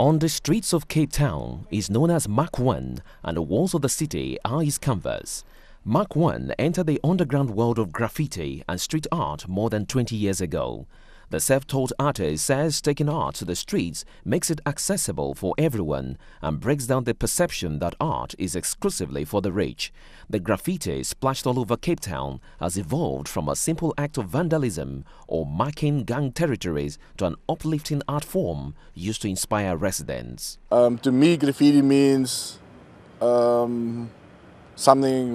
On the streets of Cape Town is known as Mark 1, and the walls of the city are his canvas. Mark 1 entered the underground world of graffiti and street art more than 20 years ago. The self-taught artist says taking art to the streets makes it accessible for everyone and breaks down the perception that art is exclusively for the rich. The graffiti splashed all over Cape Town has evolved from a simple act of vandalism or marking gang territories to an uplifting art form used to inspire residents. To me, graffiti means something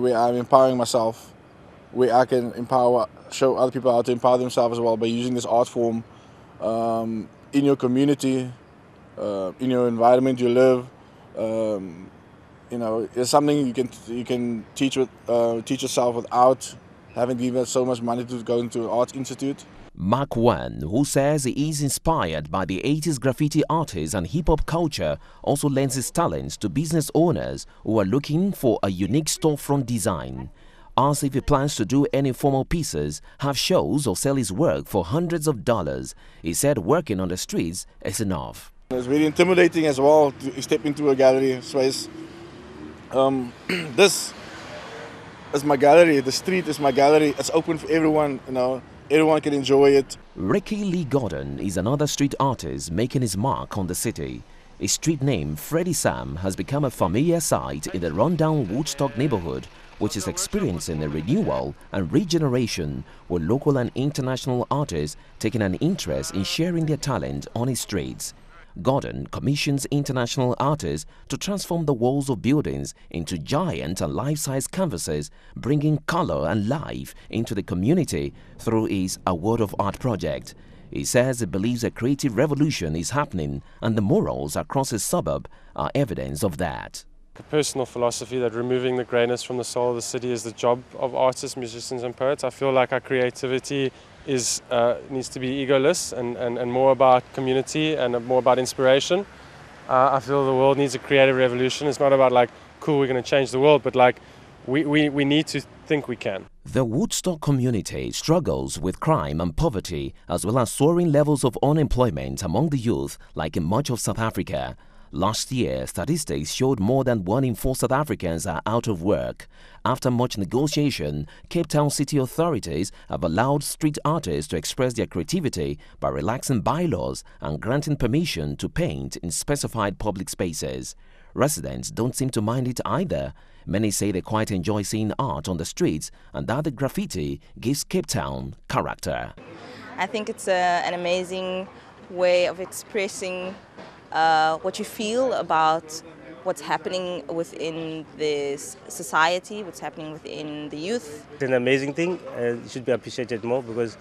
where I'm empowering myself, where I can show other people how to empower themselves as well by using this art form in your community, in your environment you live. It's something you can teach yourself without having to give so much money to go into an art institute. Mark 1, who says he is inspired by the 80s graffiti artists and hip-hop culture, also lends his talents to business owners who are looking for a unique storefront design. Asked if he plans to do any formal pieces, have shows or sell his work for hundreds of dollars, he said working on the streets is enough. It's very intimidating as well to step into a gallery space. This is my gallery, the street is my gallery, it's open for everyone, everyone can enjoy it. Ricky Lee Gordon is another street artist making his mark on the city. His street name, Freddie Sam, has become a familiar sight in the rundown Woodstock neighborhood, which is experiencing a renewal and regeneration, with local and international artists taking an interest in sharing their talent on its streets. Gordon commissions international artists to transform the walls of buildings into giant and life-size canvases, bringing color and life into the community through his Award of Art project. He says he believes a creative revolution is happening, and the murals across his suburb are evidence of that. A personal philosophy that removing the greyness from the soul of the city is the job of artists, musicians and poets. I feel like our creativity needs to be egoless and more about community and more about inspiration. I feel the world needs a creative revolution. It's not about like, cool, we're going to change the world, but like we need to think we can. The Woodstock community struggles with crime and poverty, as well as soaring levels of unemployment among the youth, like in much of South Africa. Last year, statistics showed more than 1 in 4 South Africans are out of work. After much negotiation, Cape Town city authorities have allowed street artists to express their creativity by relaxing bylaws and granting permission to paint in specified public spaces. Residents don't seem to mind it either. Many say they quite enjoy seeing art on the streets and that the graffiti gives Cape Town character. I think it's an amazing way of expressing what you feel about what's happening within this society, what's happening within the youth. It's an amazing thing. It should be appreciated more because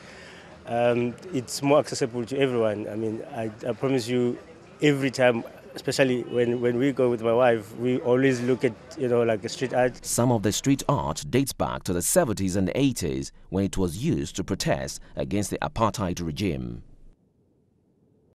it's more accessible to everyone. I mean, I promise you, every time, especially when we go with my wife, we always look at, like a street art. Some of the street art dates back to the 70s and 80s when it was used to protest against the apartheid regime.